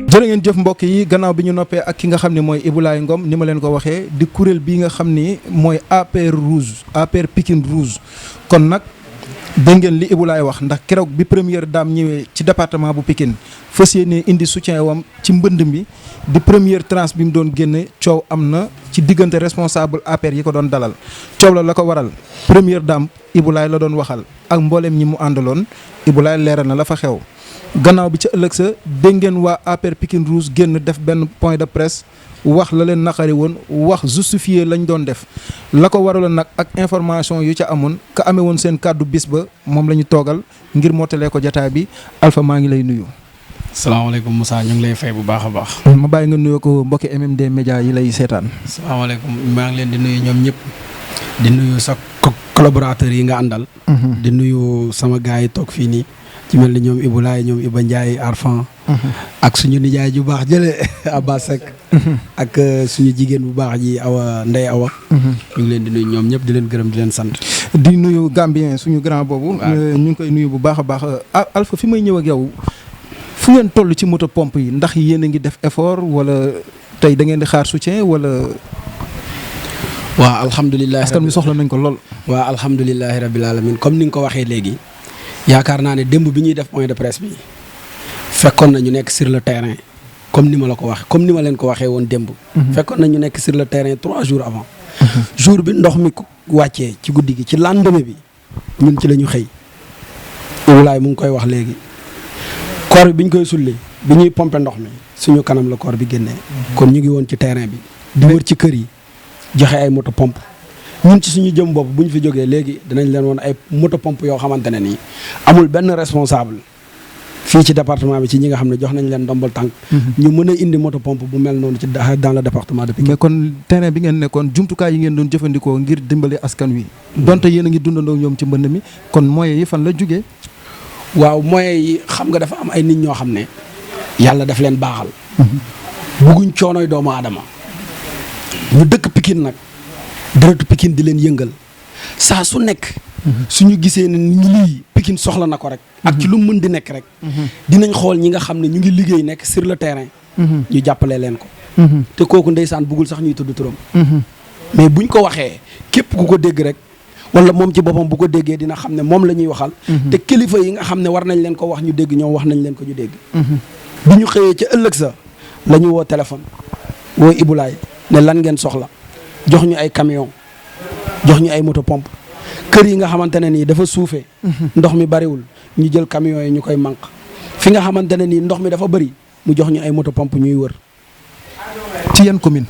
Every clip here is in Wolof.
jërë ngeen jëf mbokk yi gannaaw bi ñu noppee ak ki nga xam ne mooy Ibou Laye Ngom ni ma leen ko waxee di kuréel bii nga xam ni mooy APR Rouge APR Pikine Rouge kon nag dégg ngeen li Ibou Laye wax ndax keroog bi première dame ñëwee ci département bu Pikine fas yéene indi soutien wam ci mbënd mi di première tranche bi mu doon génne coow am na ci diggante responsable APR yi ko doon dalal coow la ko waral première dame Ibou Laye la doon waxal ak mboolem ñi mu àndaloon Ibou Laye leeral na la fa xew. gannaaw bi ca ëllëg sa dégg ngeen waa APR Pikine Rouge génn def benn point de presse wax la leen naqari woon wax justifié lañ doon def la ko waraloon nag ak information yu ca amoon ka amee woon seen kàddu bis ba moom la ñu toogal ngir mottalee ko jataay bi Alpha maa ngi lay nuyu. salaamaaleykum Moussa ñu ngi lay fay bu baax a baax. ma bàyyi nga nuyoo ko mbokki MMD Média yi lay seetaan. salaamaaleykum maa ngi leen di nuyu ñoom ñëpp di nuyu sa collaborateurs yi nga àndal. di nuyu sama gars yi toog fii nii. ci mel ni ñoom Ibou Laye ñoom Iba Ndiaye Arfan ak suñu nijaay ju baax jële Abba Seck ak suñu jigéen bu baax ji Awa Ndey Awa ñu ngi leen di nuyu ñoom ñëpp di leen gërëm di leen sant. di nuyu Gambien suñu grand boobu ñu ngi koy nuyu bu baax a baax Alpha fi may ñëw ak yow fu ngeen toll ci moto pompe yi ndax yéen a ngi def effort wala tey da ngeen di xaar soutien wala. waaw alhamdulilah askan wi soxla nañ ko lool. waaw alhamdulilahi rabil alamin comme ni nga ko waxee léegi. yaakaar naa ne démb bi ñuy def point de presse bi fekkoon na ñu nekk sur le terrain comme ni ma la ko waxee comme ni ma leen ko waxee woon démb. fekkoon na ñu nekk sur le terrain 3 jours avant. jour bi ndox mi wàccee ci guddi gi ci lendemain bi ñun ci la ñu xëy. Ibulaay mu ngi koy wax léegi corps bi ñu koy sulli bi ñuy pomper ndox mi suñu kanam la corps bi génnee. kon ñu ngi woon ci terrain bi. di wër ci kër yi joxe ay moto pompe. ñun ci suñu jëm bopp bu ñu fi jógee léegi dinañ leen woon ay moto pompe yoo xamante ne nii amul benn responsable fii ci département bi ci ñi nga xam ne jox nañ leen ndombal tànk. ñu mën a indi moto pompe bu mel noonu ci dans le département de Pikine. mais kon terrain bi ngeen nekkoon jumtukaay yi ngeen doon jëfandikoo ngir dimbali askan wi. donte yéen a ngi dundandoo ñoom ci mbënd mi kon moyens yi fan la jógee. waaw moyens yi xam nga dafa am ay nit ñoo xam ne yàlla daf leen baaxal. bugguñ coonooy doomu aadama ñu dëkk Pikine nag. deretu Pikine di leen yëngal saa su nekk suñu gisee ne lii Pikine soxla na ko rek ak ci lu mën di nekk rek dinañ xool ñi nga xam ne ñu ngi liggéey nekk sur le terrain ñu jàppale leen ko te kooku ndeysaan buggul sax ñuy tudd turam mais buñ ko waxee képp ku ko dégg rek wala moom ci boppam bu ko déggee dina xam ne moom la ñuy waxal te kilifa yi nga xam ne war nañ leen ko wax ñu dégg ñoom wax nañ leen ko ñu dégg bi ñu xëyee ca ëllëg sa la ñu woo téléphone woo Ibou Laye ne lan ngeen soxla jox ñu ay camion jox ñu ay moto pompe kër yi nga xamante ne nii dafa suufee ndox mi bariwul ñu jël camion yi ñu koy manq fi nga xamante ne nii ndox mi dafa bëri mu jox ñu ay moto pompe ñuy wër. ci yan commune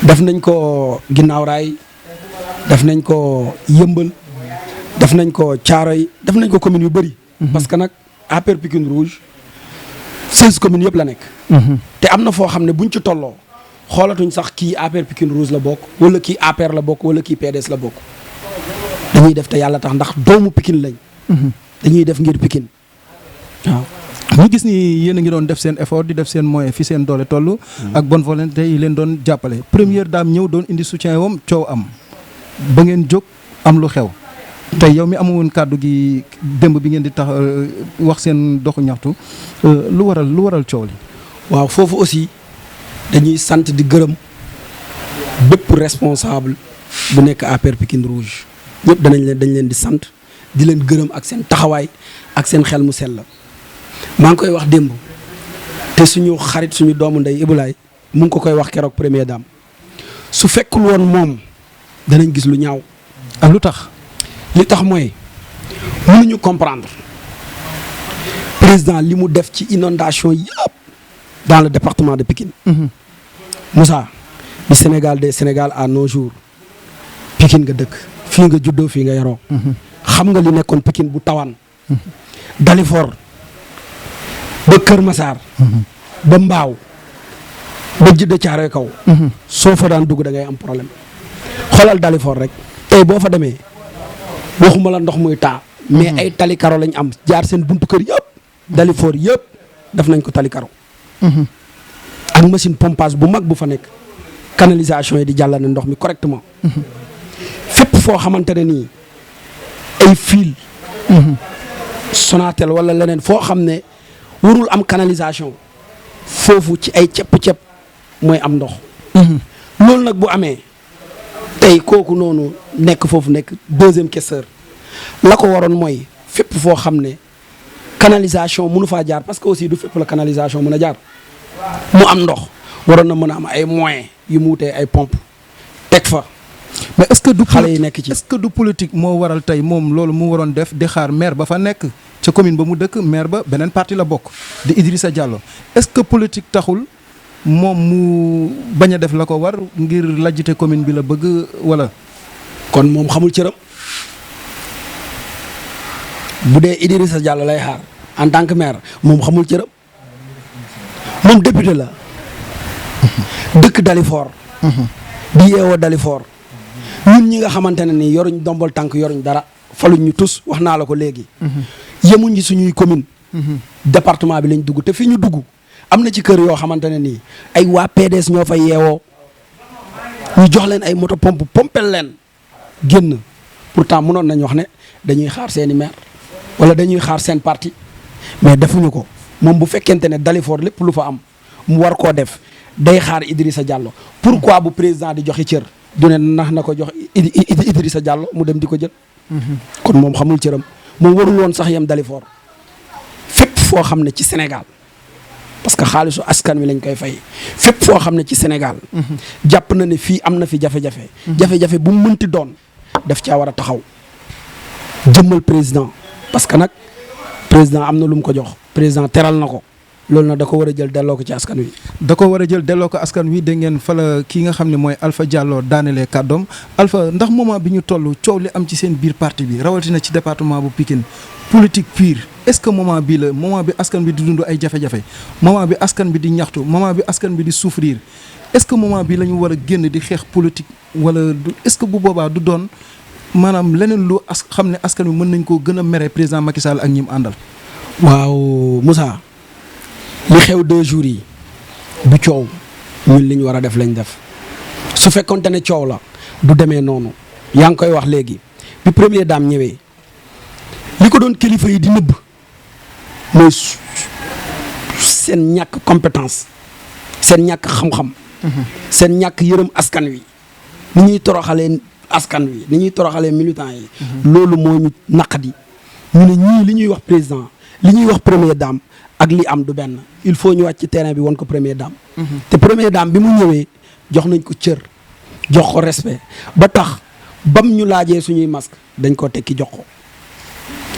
def nañ ko Ginnaaw Raay def nañ ko Yëmbal def nañ ko Caaroy def nañ ko commune yu bëri. parce que nag APR Pikine Rouge 16 communes yëpp la nekk. te am na foo xam ne buñ ci tolloo. xoolatuñ sax kii APR Pikine Rouge la bokk wala kii APR la bokk wala kii PDS la bokk dañuy def te yàlla tax ndax doomu Pikine lañ. dañuy def ngir Pikine waaw. ñu gis ni yéen a ngi doon def seen effort di def seen moyen fi seen doole toll. ak bonne volonté yi leen doon jàppale première dame ñëw doon indi soutien wam coow am ba ngeen jóg am lu xew. tey yow mi amoon kàddu gi démb bi ngeen di tax wax seen doxu ñaxtu lu waral coow li. waaw foofu aussi. dañuy sant di gërëm bépp responsable bu nekk APR Pikine Rouge ñëpp dañ leen di sant di leen gërëm ak seen taxawaay ak seen xel mu sell la maa ngi koy wax démb te suñu xarit suñu doomu ndey Ibou Laye mu ngi ko koy wax keroog première dame su fekkul woon moom danañ gis lu ñaaw. ak lu tax. li tax mooy mënuñu comprendre président li mu def ci inondation yëpp dans le département de Pikine. Moussa bi Sénégal des Sénégal à nos jours Pikine nga dëkk fii nga juddoo fii nga yaroo. xam nga li nekkoon Pikine bu tawaan. Dalifort ba Kër Massar. ba Mbaaw ba Jidda Caaroy kaw. soo fa daan dugg da ngay am problème xoolal Dalifort rek tey boo fa demee waxuma la ndox muy taa mais ay tali karo lañ am jaar seen buntu kër yëpp Dalifort yëpp def nañ ko tali karo ak machine pompage bu mag bu fa nekk canalisation yi di jàllale ndox mi correctement fépp foo xamante ne nii ay fil Sonatel wala leneen foo xam ne warul am canalisation foofu ci ay cepp-cepp mooy am ndox loolu nag bu amee tey kooku noonu nekk foofu nekk deuxième questeur la ko waroon mooy fépp foo xam ne canalisation mënu faa jaar parce que aussi du fépp la canalisation mën a jaar mu am ndox waroon na mën a am ay moyens yu mu wutee ay pompe teg fa. mais est-ce que du xale yi nekk ci est-ce que du politique moo waral tey moom loolu mu waroon def di xaar maire ba fa nekk ca commune ba mu dëkk maire ba beneen parti la bokk di Idrissa Diallo est-ce que politique taxul moom mu bañ a def la ko war ngir lajjite commune bi la bëgg wala. kon moom xamul cëram bu dee Idrissa Diallo lay xaar en tant que maire moom xamul cëram moom député la dëkk Dalifort di yeewoo Dalifort ñun ñi nga xamante ne ni yoruñ dombal tànk yoruñ dara faluñ ñu tus wax naa la ko léegi yemuñ ci suñuy commune département bi lañ dugg te fi ñu dugg am na ci kër yoo xamante ne nii ay waa PDS ñoo fay yeewoo ñu jox leen ay moto pompe pompel leen génn pourtant mënoon nañ wax ne dañuy xaar seeni maire wala dañuy xaar seen parti mais defuñu ko moom bu fekkente ne Dalifort lépp lu fa am mu war koo def day xaar Idrissa Diallo pourquoi bu président di joxe cër du ne nax na ko jox Idrissa Diallo mu dem di ko jël kon moom xamul cëram moom warul woon sax yem Dalifort fépp foo xam ne ci Sénégal parce que xaalisu askan wi lañ koy fay fépp foo xam ne ci Sénégal jàpp na ne fii am na fi jafe-jafe jafe-jafe bu mu mënti doon daf caa war a taxaw jëmmal président parce que nag président am na lu mu ko jox président teral na ko loolu nag da ko war a jël delloo ko ci askan wi. da ko war a jël delloo ko askan wi dégg ngeen fa la kii nga xam ne mooy Alpha Diallo daanelee kàddoom Alpha ndax moment bi ñu toll coow li am ci seen biir parti bi rawatina ci département bu Pikine politique pure est-ce que moment bii la moment bi askan bi di dund ay jafe-jafe moment bi askan bi di ñaxtu moment bi askan bi di souffrir est-ce que moment bi la ñu war a génn di xeex politique wala est-ce que bu boobaa du doon maanaam leneen lu xam ne askan wi mën nañ koo gën a mere président Macky Sall ak ñi mu àndal. waaw Moussa li xew 2 jours yi du coow ñun li ñu war a def lañ def su fekkonte ne coow la du demee noonu yaa ngi koy wax léegi bi première dame ñëwee li ko doon kilifa yi di nëbb mooy seen ñàkk compétence seen ñàkk xam-xam. seen ñàkk yërëm askan wi ni ñuy toroxalee askan wi ni ñuy toroxalee militants yi. loolu moo ñu naqadi ñu ne ñii li ñuy wax président li ñuy wax première dame ak li am du benn il faut ñu wàcc ci terrain bi won ko première dame. te première dame bi mu ñëwee jox nañ ko cër jox ko respect ba tax bam ñu laajee suñuy masque dañ ko tekki jox ko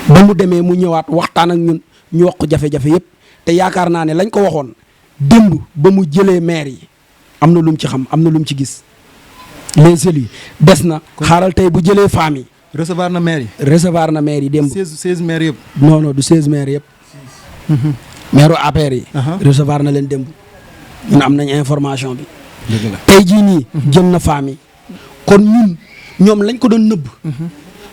ba mu demee mu ñëwaat waxtaan ak ñun ñu wax ko jafe-jafe yëpp te yaakaar naa ne lañ ko waxoon démb ba mu jëlee maire yi am na lu mu ci xam am na lu mu ci gis les élus des na xaaral tey bu jëlee femmes yi. recevoir na maire yi. recevoir na maire yi démb. 16 maire yëpp. non non du 16 maire yëpp. maire APR yi. recevoir na leen démb. ñun am nañ information bi. dëgg la tey jii nii. jël na femmes yi. kon ñun ñoom lañ ko doon nëbb.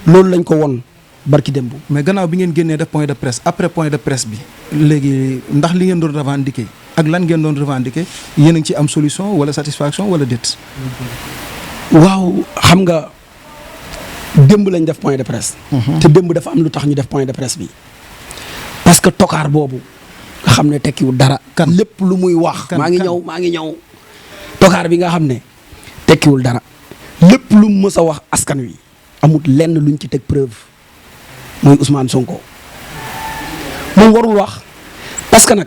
loolu lañ ko won barki démb. mais gannaaw bi ngeen génnee def point de presse après point de presse bi léegi ndax li ngeen doon revendiquer ak lan ngeen doon revendiquer yéen a ngi ci am solution wala satisfaction wala déet. waaw xam nga démb lañ def point de presse. te démb dafa am lu tax ñu def point de presse bi. parce que tokaar boobu nga xam ne tekkiwul dara. kan lépp lu muy wax. maa ngi ñëw tokaar bi nga xam ne tekkiwul dara lépp lu mu mës a wax askan wi amut lenn luñ ci teg preuve muy Ousmane Sonko moom warul wax parce que nag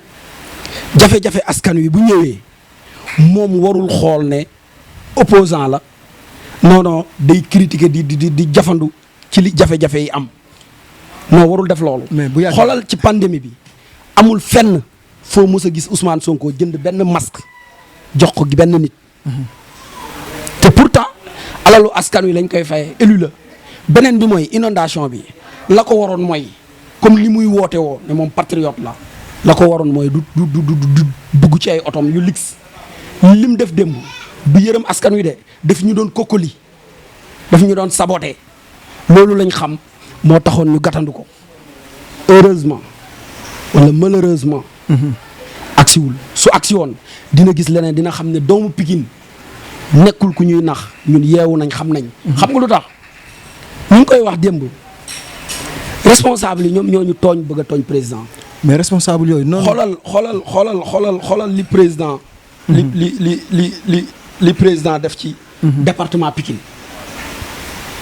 jafe-jafe askan wi bu ñëwee moom warul xool ne opposant la non non day critiquer di jafandu ci li jafe-jafe yi am non warul def loolu. mais bu yàgg xoolal ci pandémie bi amul fenn foo mës a gis Ousmane Sonko jënd benn masque jox ko benn nit. te pourtant alalu askan wi lañ koy fayee élu la beneen bi mooy inondation bi la ko waroon mooy comme li muy woote woo ne moom patriote la ko waroon mooy du dugg ci ay otom yu lix lim def démb du yërëm askan wi de daf ñu doon kokkoli daf ñu doon saboté loolu lañ xam moo taxoon ñu gàttandu ko heureusement wala malheureusement. agsiwul su agsi woon dina gis leneen dina xam ne doomu Pikine nekkul ku ñuy nax ñun yeewu nañ xam nañ. xam nga lu tax ñu ngi koy wax démb responsable yi ñoom ñoo ñu tooñ bëgg a tooñ président. mais responsable yooyu noonu. xoolal li président. li président def ci. département Pikine.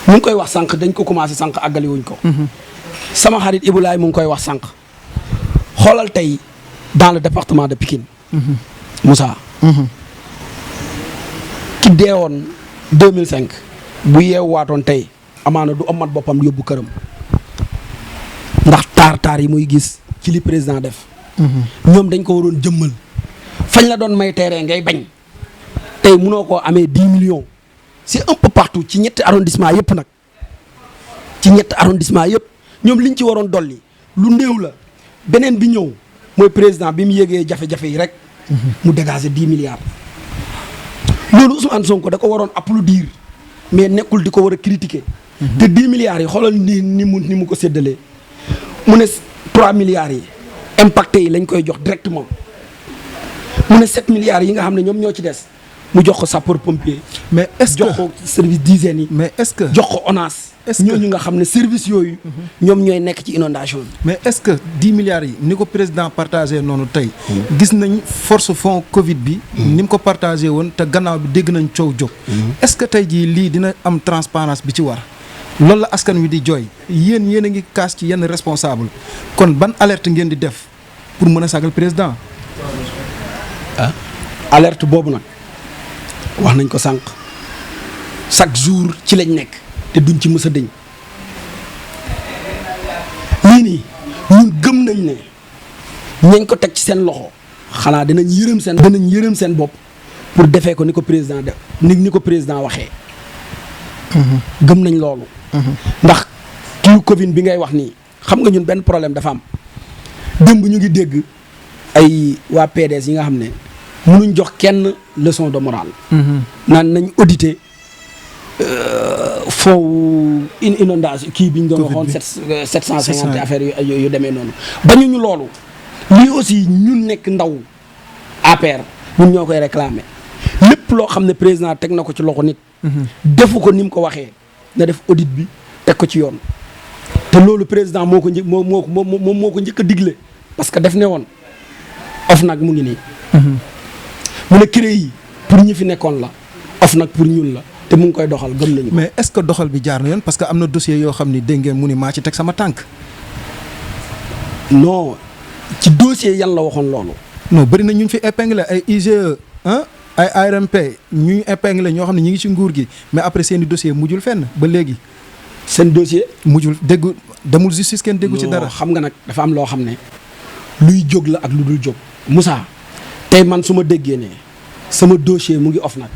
mu ngi koy wax sànq dañ ko commencé sànq àggali wuñ ko. sama xarit Ibulaay mu ngi koy wax sànq. xoolal tey dans le département de Pikine. Moussa. ki deewoon 2005. bu yeewaatoon tey amaana du amat boppam yóbbu këram. ndax taar yi muy gis ci li président def. ñoom dañ ko waroon jëmmal. fañ la doon may terrain ngay bañ. tey munoo koo amee 10 millions. c'est un peu partout ci ñetti arrondissement yëpp nag. ci ñetti arrondissement yëpp ñoom liñ ci waroon dolli lu néew la. beneen bi ñëw mooy président bi mu yégee jafe-jafe yi rek. mu dégager 10 milliards. loolu Ousmane Sonko da ko waroon applaudir mais nekkul di ko war a critiquer. te 10 milliards yi xoolal ni mu ko séddalee. mu ne 3 milliards yi impacté yi lañ koy jox directement. mu ne 7 milliards yi nga xam ne ñoom ñoo ci des mu jox ko sapeur pompier. mais est-ce que jox ko service d'hygiène yi. mais est-ce que jox ko ONAS. est-ce que ñooñu nga xam ne service yooyu. ñoom ñooy nekk ci inondation bi. mais est-ce que 10 milliards yi ni ko président partagé noonu tey. gis nañ force fond Covid bi. ni mu ko partagé woon te gannaaw bi dégg nañ coow jóg. est-ce que tey jii lii dina am transparence bi ci war. loolu la askan wi di jooy yéen a ngi kaas ci yenn responsable kon ban alerte ngeen di def pour mën a sagal président. alerte boobu nag wax nañ ko sànq chaque jour ci lañ nekk te duñ ci mës a dëñ lii nii ñun gëm nañ ne ñañ ko teg ci seen loxo xanaa danañ yërëm seen bopp pour defee ko ni ko président def ni ko président waxee. gëm nañ loolu. ndax kii Covid bi ngay wax nii xam nga ñun benn problème dafa am démb ñu ngi dégg ay waa PDS yi nga xam ne mënuñ jox kenn leçon de morale. naan nañ auditer fond inondation kii bi ñu doon waxoon 750 affaires yu demee noonu. bañuñu loolu lii aussi ñun nekk ndaw APR ñun ñoo koy réclamer lépp loo xam ne président teg na ko ci loxo nit. defu ko ni mu ko waxee na def audit bi teg ko ci yoon. te loolu président moo ko njëkk a digle parce que def ne woon OFNAC mu ngi nii. mu ne CREI yi pour ñi fi nekkoon la OFNAC pour ñun la te mu ngi koy doxal gëm nañu. mais est-ce que doxal bi jaar na yoon parce que am na dossier yoo xam ni dégg ngeen mu ni maa ci teg sama tànk. non ci dossier yan la waxoon loolu. non bëri na ñu fi épinglé ay IGE ay ARMP ñu épinglé ñoo xam ne ñu ngi ci nguur gi mais après seen i dossier mujjul fenn ba léegi. seen dossier. mujjul déggu demul justice kenn déggu ci dara. xam nga nag dafa am loo xam ne luy jóg la ak lu dul jóg. Moussa tey man su ma déggee ne sama dossier mu ngi OFNAC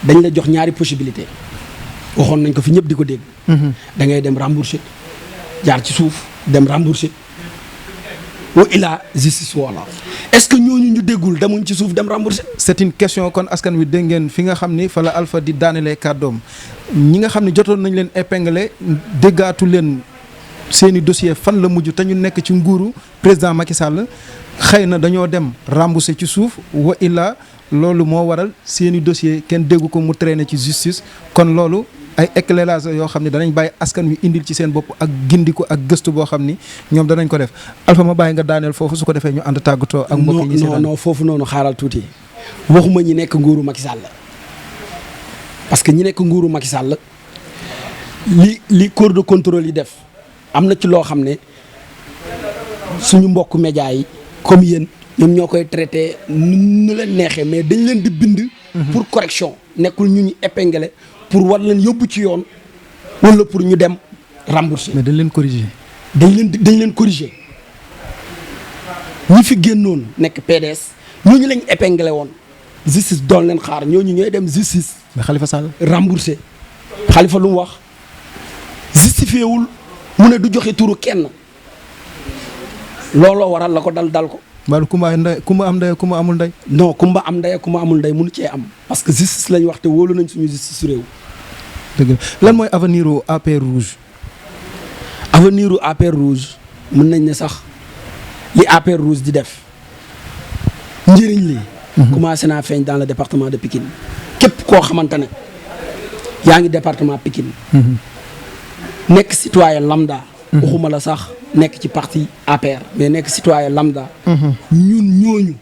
dañ la jox ñaari possibilité waxoon nañ ko fi ñëpp di ko dégg. da ngay dem rembourser jaar ci suuf dem rembourser wa ila justice wala est-ce que ñooñu ñu déggul demuñ ci suuf dem rembourser. c'est une question kon askan wi dégg ngeen fi nga xam ni fa la Alpha di daanelee kàddoom ñi nga xam ne jotoon nañ leen épinglé déggaatu leen seeni dossier fan la mujj te ñu nekk ci nguuru président Macky Sall xëy na dañoo dem rembourser ci suuf wa illa loolu moo waral seeni dossier kenn déggu ko mu traîner ci justice kon loolu ay éclairage yoo xam ne danañ bàyyi askan wi indil ci seen bopp ak gindiku ak gëstu boo xam ni ñoom danañ ko def Alpha ma bàyyi nga daaneel foofu su ko defee ñu ànd tàggatoo ak mbokk yi non foofu noonu xaaral tuuti waxuma ñi nekk nguuru Macky Sall parce que ñi nekk nguuru Macky Sall li corps de contrôle yi def am na ci loo xam ne suñu mbokk média yi comme yéen ñoom ñoo koy traité nu leen neexee mais dañ leen di bind pour correction nekkul ñu épinglé pour war leen yóbbu ci yoon wala pour ñu dem rembourser. mais dañ leen corriger. dañ leen corriger ñi fi génnoon nekk PDS ñooñu lañ épinglé woon justice doon leen xaar ñooñu ñooy dem justice. mais Khalifa Sall. rembourser Khalifa lu mu wax justifié wul mu ne du joxe turu kenn looloo waral la ko dal ko. wala kumba am ndey kumba amul ndey. non kumba am ndey kumba amul ndey mënu cee am parce que justice lañ wax te wóolu nañ suñu justice réew. dëgg la lan mooy avenir u APR Rouge. avenir u APR Rouge mën nañ ne sax li APR Rouge di def njëriñ li commencé naa feeñ dans le département de Pikine képp koo xamante ne yaa ngi département Pikine nekk citoyen lambda waxuma la sax nekk ci parti APR mais nekk citoyen lambda ñun ñooñu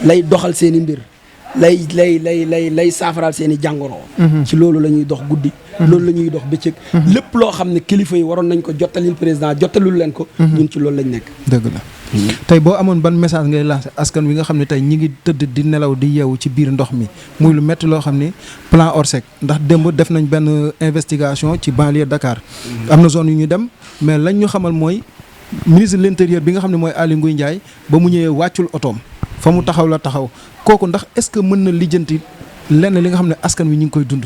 lay doxal seen i mbir lay saafaraal seen i jàngoro ci loolu la ñuy dox guddi loolu la ñuy dox bëccëg lépp loo xam ne kilifa yi waroon nañ ko jottalil président jottalul leen ko ñun ci loolu lañ nekk dëgg la tey boo amoon ban message ngay lancer askan wi nga xam ne tey ñi ngi tëdd di nelaw di yeewu ci biir ndox mi muy lu métti loo xam ni plan Orsec ndax démb def nañ benn investigation ci banlieue Dakar am na zone yu ñu dem mais lañ ñu xamal mooy ministre de l'intérieur bi nga xam ne mooy Aly Ngouille Ndiaye ba mu ñëwee wàccul otoom fa mu taxaw la taxaw kooku ndax est-ce que mën na lijjanti lenn li nga xam ne askan wi ñu ngi koy dund.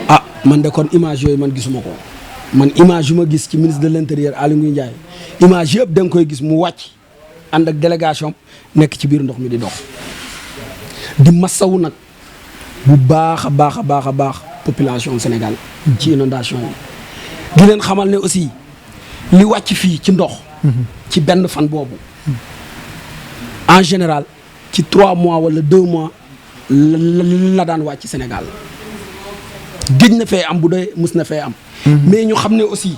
ah man de kon image yooyu man gisuma ko man image yu ma gis ci ministre de l'intérieur Aly Ngouille Ndiaye image yëpp da nga koy gis mu wàcc ànd ak délégation nekk ci biir ndox mi di dox di masawu nag bu baax a baax a baax a baax population Sénégal ci inondation yi di leen xamal ne aussi li wàcc fii ci ndox ci benn fan boobu en général ci 3 mois wala 2 mois la daan wàcc Sénégal géej na fee am bu dee mus na fee am mais ñu xam ne aussi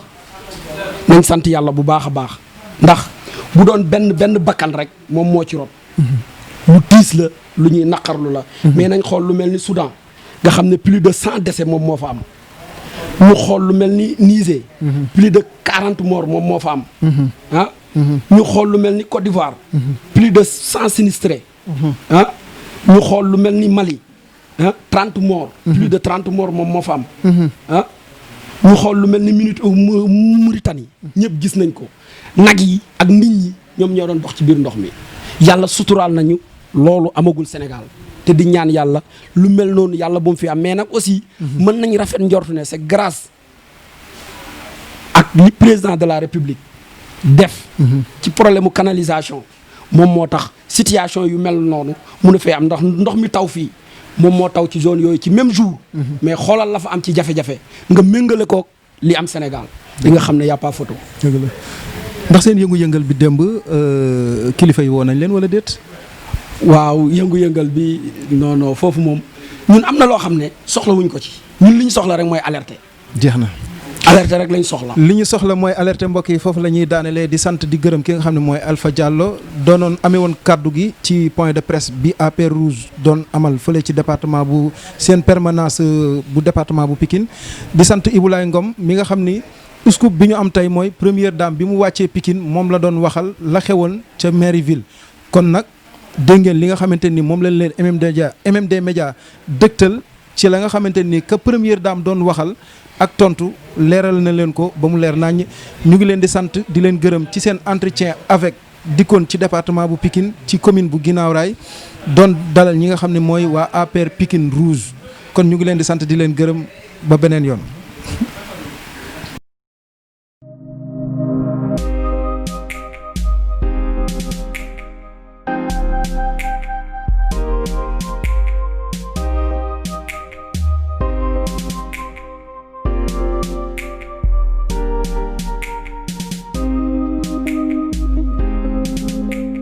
nañ sant yàlla bu baax a baax ndax bu doon benn bakkan rek moom moo ci rot lu tiis la lu ñuy naqarlu la mais nañ xool lu mel ni Soudan nga xam ne plus de 100 décès moom moo fa am ñu xool lu mel ni Niger plus de 40 morts moom moo fa am ah ñu xool lu mel ni Côte d'Ivoire plus de 100 sinistrés ah ñu xool lu mel ni Mali 30 morts plus de 30 morts moom moo fa am ah ñu xool lu mel ni Mauritanie ñëpp gis nañ ko nag yi ak nit ñi ñoom ñoo doon dox ci biir ndox mi yàlla suturaal nañu loolu amagul Sénégal te di ñaan yàlla lu mel noonu yàlla bu mu fi am mais nag aussi mën nañ rafet njortu ne c'est grâce ak li président de la République def ci problème mu canalisation moom moo tax situation yu mel noonu mun a fee am ndax ndox mi taw fii moom moo taw ci zone yooyu ci même jour mais xoolal la fa am ci jafe-jafe nga méngale ko li am Sénégal di nga xam ne y a pas photo dëgg la ndax seen yëngu-yëngal bi démb kilifa yi woo nañ leen wala déet. waaw yëngu-yëngal bi non foofu moom ñun am na loo xam ne soxlawuñ ko ci ñun li ñu soxla rek mooy alerter. jeex na. alerter rek lañ soxla. li ñu soxla mooy alerter mbokk yi foofu la ñuy daanelee di sant di gërëm ki nga xam ne mooy Alpha Diallo doonoon amee woon kaddu gi ci point de presse bi APR Rouge doon amal fële ci département bu seen permanence bu département bu Pikine di sant Ibulaay Ngom mi nga xam ni. scoop bi ñu am tey mooy première dame bi mu wàccee Pikine moom la doon waxal la xewoon ca mairie ville kon nag dégg ngeen li nga xamante ni moom lañ leen MMD Média dëgtal ci la nga xamante ni que première dame doon waxal ak tontu leeral na leen ko ba mu leer naññ ñu ngi leen di sant di leen gërëm ci seen entretien avec dikkoon ci département bu Pikine ci commune bu Guinaw Rail doon dalal ñi nga xam ne mooy waa APR Pikine Rouge kon ñu ngi leen di sant di leen gërëm ba beneen yoon.